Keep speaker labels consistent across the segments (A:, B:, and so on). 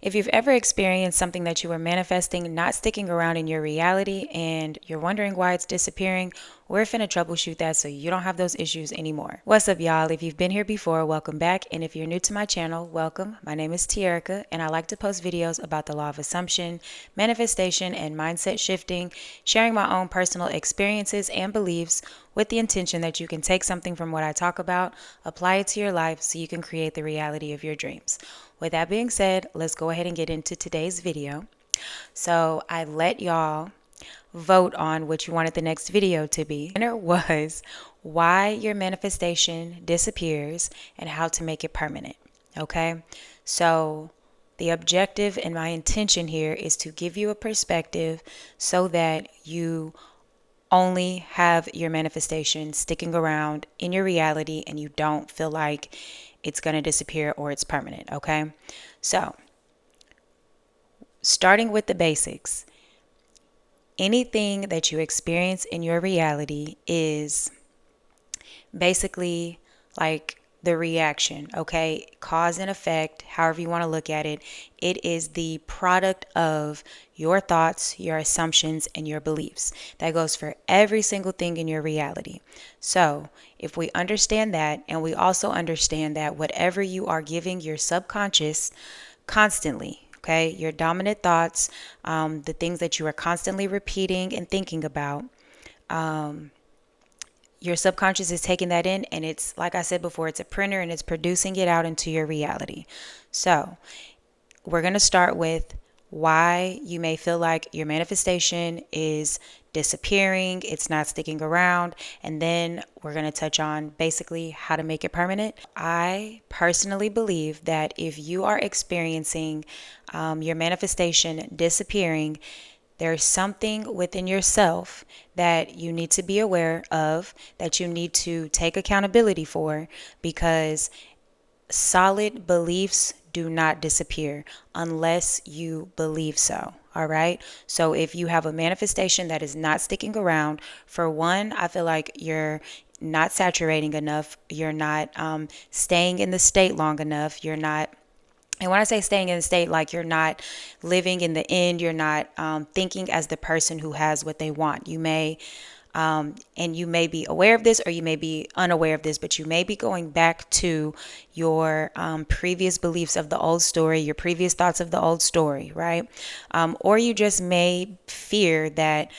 A: If you've ever experienced something that you were manifesting not sticking around in your reality and you're wondering why it's disappearing, we're finna troubleshoot that so you don't have those issues anymore. What's up, y'all? If you've been here before, welcome back. And if you're new to my channel, welcome. My name is Tierica, and I like to post videos about the law of assumption, manifestation, and mindset shifting, sharing my own personal experiences and beliefs with the intention that you can take something from what I talk about, apply it to your life so you can create the reality of your dreams. With that being said, let's go ahead and get into today's video. So I let y'all vote on what you wanted the next video to be. And it was why your manifestation disappears and how to make it permanent. Okay, so the objective and my intention here is to give you a perspective so that you only have your manifestation sticking around in your reality and you don't feel like it's going to disappear or it's permanent. Okay, so starting with the basics, anything that you experience in your reality is basically like the reaction, okay? Cause and effect, however you want to look at it. It is the product of your thoughts, your assumptions, and your beliefs. That goes for every single thing in your reality. So, if we understand that, and we also understand that whatever you are giving your subconscious constantly, okay, your dominant thoughts, the things that you are constantly repeating and thinking about, your subconscious is taking that in, and it's, like I said before, it's a printer and it's producing it out into your reality. So we're going to start with why you may feel like your manifestation is disappearing, it's not sticking around, and then we're going to touch on basically how to make it permanent. I personally believe that if you are experiencing your manifestation disappearing, there's something within yourself that you need to be aware of, that you need to take accountability for, because solid beliefs do not disappear unless you believe so. All right. So if you have a manifestation that is not sticking around, for one, I feel like you're not saturating enough. You're not staying in the state long enough. You're not, and when I say staying in the state, like you're not living in the end, you're not thinking as the person who has what they want. You may, and you may be aware of this or you may be unaware of this, but you may be going back to your previous beliefs of the old story, your previous thoughts of the old story, right? Or you just may fear that,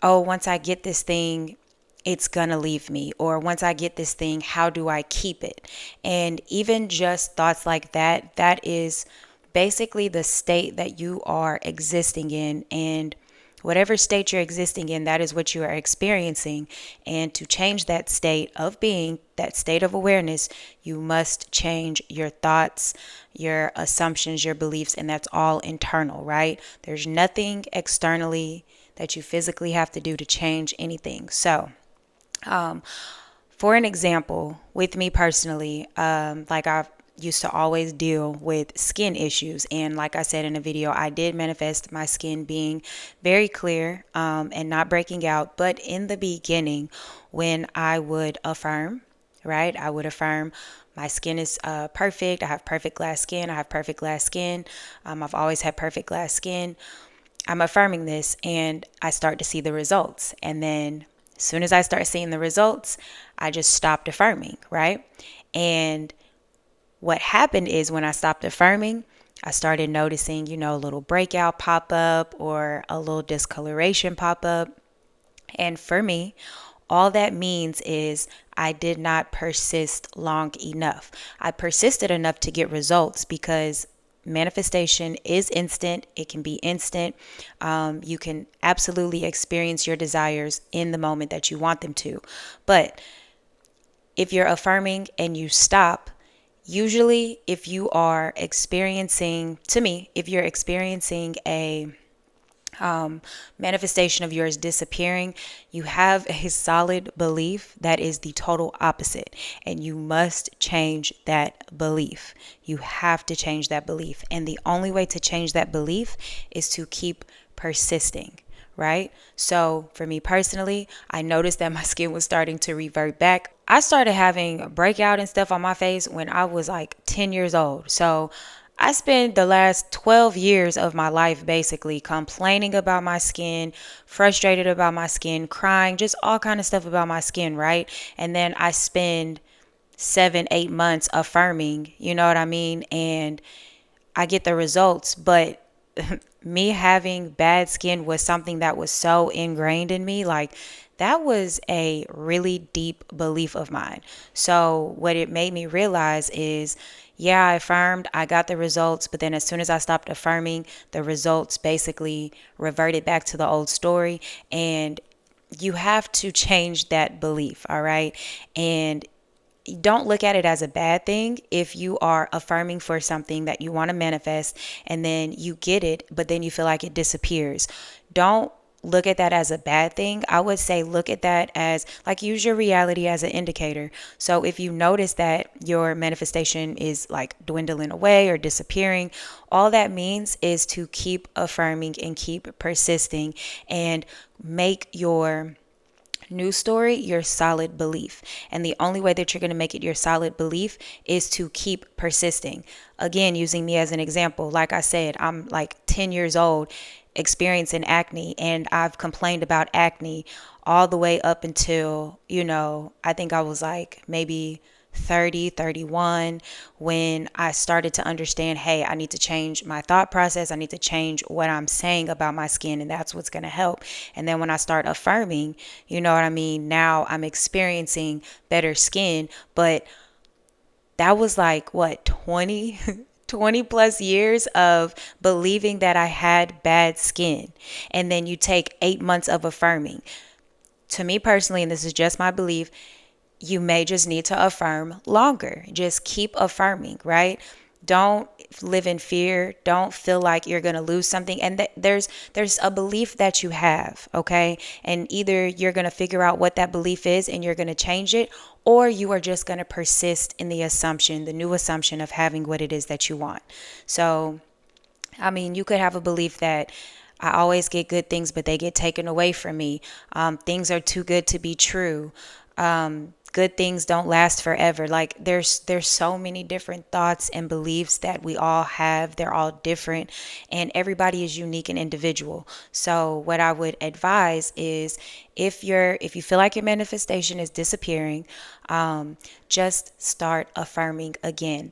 A: oh, once I get this thing, it's gonna leave me, or once I get this thing, how do I keep it? And even just thoughts like that, that is basically the state that you are existing in. And whatever state you're existing in, that is what you are experiencing. And to change that state of being, that state of awareness, you must change your thoughts, your assumptions, your beliefs, and that's all internal, right? There's nothing externally that you physically have to do to change anything. So, for an example, with me personally, like I used to always deal with skin issues. And like I said in a video, I did manifest my skin being very clear and not breaking out. But in the beginning, when I would affirm, right, I would affirm my skin is perfect. I have perfect glass skin. I have perfect glass skin. I've always had perfect glass skin. I'm affirming this and I start to see the results. And then as soon as I start seeing the results, I just stopped affirming, right? And what happened is when I stopped affirming, I started noticing, a little breakout pop up or a little discoloration pop up. And for me, all that means is I did not persist long enough. I persisted enough to get results because manifestation is instant. It can be instant. You can absolutely experience your desires in the moment that you want them to. But if you're affirming and you stop, usually if you are experiencing, to me, if you're experiencing a manifestation of yours disappearing, you have a solid belief that is the total opposite, and you must change that belief. You have to change that belief, and the only way to change that belief is to keep persisting, right? So for me personally, I noticed that my skin was starting to revert back. I started having a breakout and stuff on my face when I was like 10 years old. So I spent the last 12 years of my life basically complaining about my skin, frustrated about my skin, crying, just all kind of stuff about my skin, right? And then I spend 7, 8 months affirming, you know what I mean? And I get the results, but me having bad skin was something that was so ingrained in me. Like, that was a really deep belief of mine. So, what it made me realize is, yeah, I affirmed, I got the results, but then as soon as I stopped affirming, the results basically reverted back to the old story. And you have to change that belief, all right? And don't look at it as a bad thing if you are affirming for something that you want to manifest and then you get it, but then you feel like it disappears. Don't look at that as a bad thing. I would say look at that as like use your reality as an indicator. So if you notice that your manifestation is like dwindling away or disappearing, all that means is to keep affirming and keep persisting and make your new story your solid belief. And the only way that you're going to make it your solid belief is to keep persisting. Again, using me as an example, like I said, I'm like 10 years old experiencing acne, and I've complained about acne all the way up until, I think I was like maybe 30, 31 when I started to understand, hey, I need to change my thought process. I need to change what I'm saying about my skin, and that's what's going to help. And then when I start affirming, you know what I mean? Now I'm experiencing better skin, but that was like what, 20 20 plus years of believing that I had bad skin. And then you take 8 months of affirming. To me personally, and this is just my belief, you may just need to affirm longer. Just keep affirming, right? Don't live in fear. Don't feel like you're going to lose something. And there's a belief that you have, okay? And either you're going to figure out what that belief is and you're going to change it, or you are just going to persist in the assumption, the new assumption of having what it is that you want. So, I mean, you could have a belief that I always get good things, but they get taken away from me. Things are too good to be true. Good things don't last forever. Like there's so many different thoughts and beliefs that we all have. They're all different, and everybody is unique and individual. So what I would advise is if you feel like your manifestation is disappearing, just start affirming again.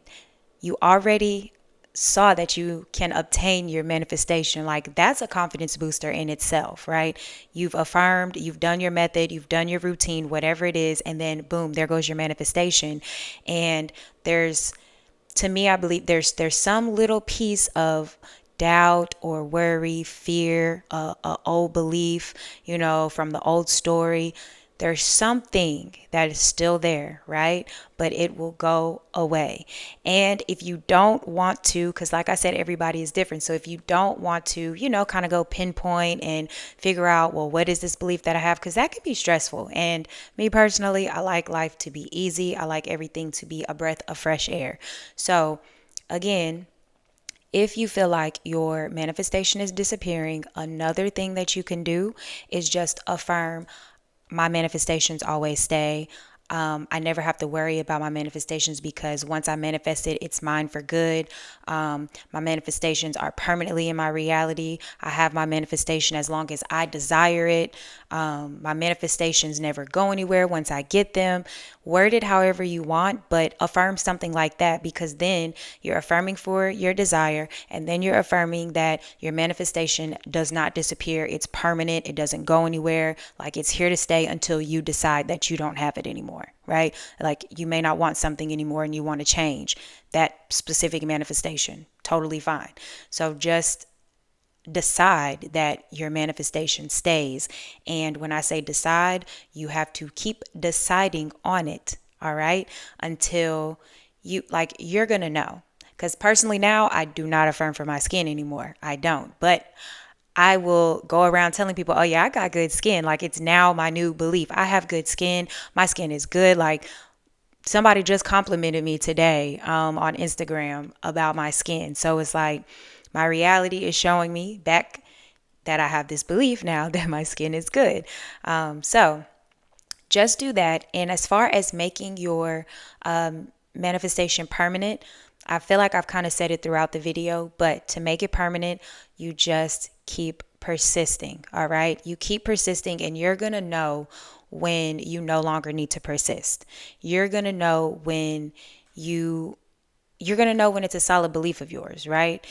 A: You already saw that you can obtain your manifestation. Like, that's a confidence booster in itself, right? You've affirmed, you've done your method, you've done your routine, whatever it is, and then boom, there goes your manifestation. And to me, I believe there's some little piece of doubt or worry, fear, a old belief, from the old story. There's something that is still there, right? But it will go away. And if you don't want to, because like I said, everybody is different. So if you don't want to, kind of go pinpoint and figure out, well, what is this belief that I have? Because that can be stressful. And me personally, I like life to be easy. I like everything to be a breath of fresh air. So again, if you feel like your manifestation is disappearing, another thing that you can do is just affirm, my manifestations always stay. I never have to worry about my manifestations because once I manifest it, it's mine for good. My manifestations are permanently in my reality. I have my manifestation as long as I desire it. My manifestations never go anywhere once I get them. Word it however you want, but affirm something like that, because then you're affirming for your desire, and then you're affirming that your manifestation does not disappear. It's permanent. It doesn't go anywhere. Like, it's here to stay until you decide that you don't have it anymore, right? Like, you may not want something anymore and you want to change that specific manifestation. Totally fine. So just decide that your manifestation stays. And when I say decide, you have to keep deciding on it, all right? Until you're going to know. Because personally now, I do not affirm for my skin anymore. I don't. But I will go around telling people, oh yeah, I got good skin. Like, it's now my new belief. I have good skin. My skin is good. Like, somebody just complimented me today on Instagram about my skin. So it's like my reality is showing me back that I have this belief now that my skin is good. So just do that. And as far as making your manifestation permanent, I feel like I've kind of said it throughout the video, but to make it permanent, you just keep persisting. All right. You keep persisting, and you're going to know when you no longer need to persist. You're going to know when you you're going to know when it's a solid belief of yours, right?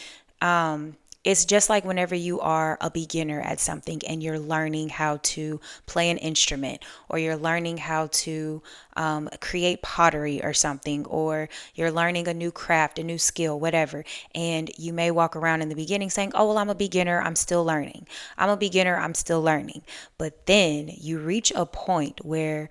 A: It's just like whenever you are a beginner at something and you're learning how to play an instrument, or you're learning how to create pottery or something, or you're learning a new craft, a new skill, whatever. And you may walk around in the beginning saying, oh, well, I'm a beginner, I'm still learning. I'm a beginner, I'm still learning. But then you reach a point where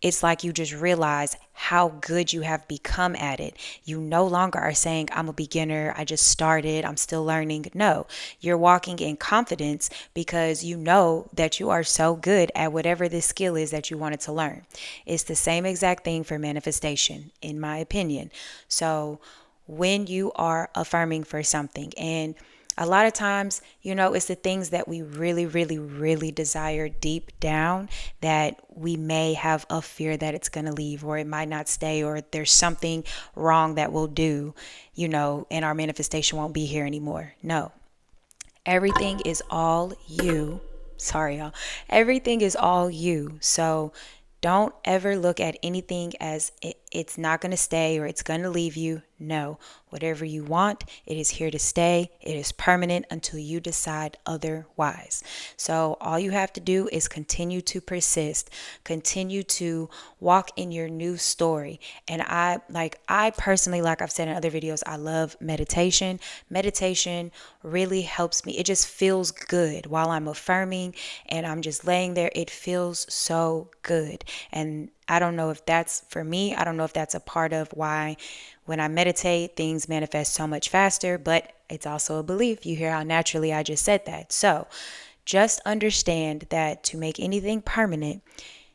A: it's like you just realize how good you have become at it. You no longer are saying, I'm a beginner, I just started, I'm still learning. No, you're walking in confidence because you know that you are so good at whatever this skill is that you wanted to learn. It's the same exact thing for manifestation, in my opinion. So when you are affirming for something, and a lot of times, it's the things that we really, really, really desire deep down that we may have a fear that it's going to leave, or it might not stay, or there's something wrong that we'll do, and our manifestation won't be here anymore. No, everything is all you. Sorry, y'all. Everything is all you. So don't ever look at anything as it's not going to stay or it's going to leave you. No, whatever you want, it is here to stay. It is permanent until you decide otherwise. So all you have to do is continue to persist, continue to walk in your new story. And I personally, like I've said in other videos, I love meditation. Meditation really helps me. It just feels good while I'm affirming and I'm just laying there. It feels so good. And I don't know if that's for me. I don't know if that's a part of why when I meditate, things manifest so much faster, but it's also a belief. You hear how naturally I just said that. So just understand that to make anything permanent,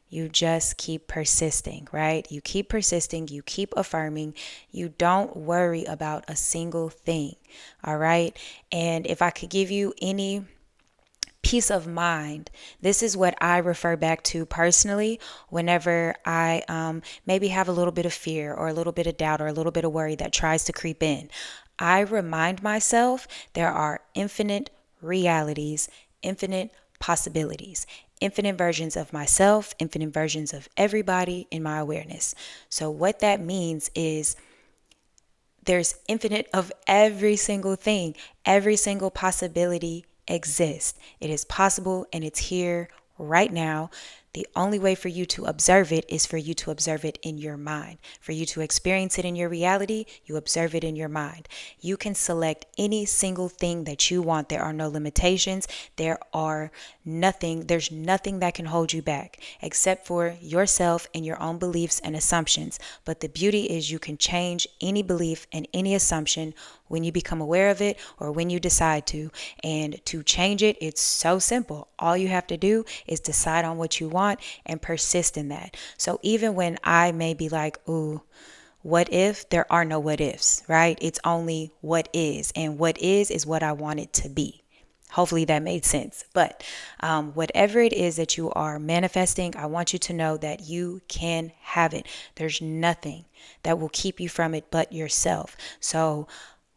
A: you just keep persisting, right? You keep persisting, you keep affirming, you don't worry about a single thing, all right? And if I could give you any peace of mind, this is what I refer back to personally whenever I maybe have a little bit of fear or a little bit of doubt or a little bit of worry that tries to creep in. I remind myself there are infinite realities, infinite possibilities, infinite versions of myself, infinite versions of everybody in my awareness. So what that means is there's infinite of every single thing, every single possibility exists. It is possible and it's here right now. The only way for you to observe it is for you to observe it in your mind. For you to experience it in your reality, you observe it in your mind. You can select any single thing that you want. There are no limitations. There's nothing that can hold you back except for yourself and your own beliefs and assumptions. But the beauty is you can change any belief and any assumption when you become aware of it or when you decide to. And to change it, it's so simple. All you have to do is decide on what you want and persist in that. So even when I may be like, ooh, what if? There are no what ifs, right? It's only what is. And what is what I want it to be. Hopefully that made sense. But whatever it is that you are manifesting, I want you to know that you can have it. There's nothing that will keep you from it but yourself. So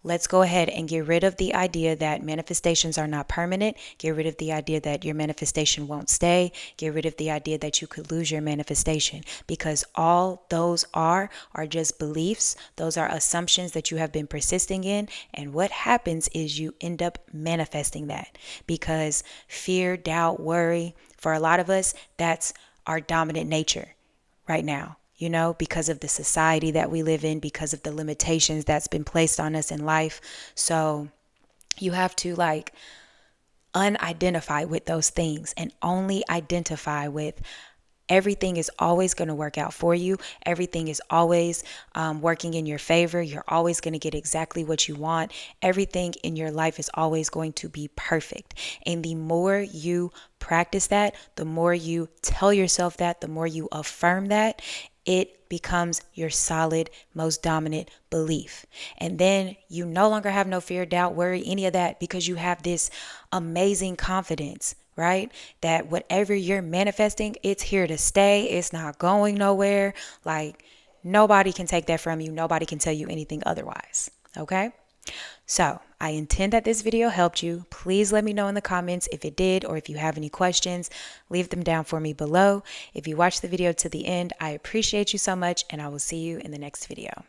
A: let's go ahead and get rid of the idea that manifestations are not permanent. Get rid of the idea that your manifestation won't stay. Get rid of the idea that you could lose your manifestation, because all those are just beliefs. Those are assumptions that you have been persisting in. And what happens is you end up manifesting that, because fear, doubt, worry, for a lot of us, that's our dominant nature right now. Because of the society that we live in, because of the limitations that's been placed on us in life. So you have to unidentify with those things and only identify with everything is always going to work out for you. Everything is always working in your favor. You're always going to get exactly what you want. Everything in your life is always going to be perfect. And the more you practice that, the more you tell yourself that, the more you affirm that, it becomes your solid, most dominant belief. And then you no longer have no fear, doubt, worry, any of that, because you have this amazing confidence, right? That whatever you're manifesting, it's here to stay. It's not going nowhere. Nobody can take that from you. Nobody can tell you anything otherwise. Okay? So I intend that this video helped you. Please let me know in the comments if it did, or if you have any questions, leave them down for me below. If you watched the video to the end, I appreciate you so much, and I will see you in the next video.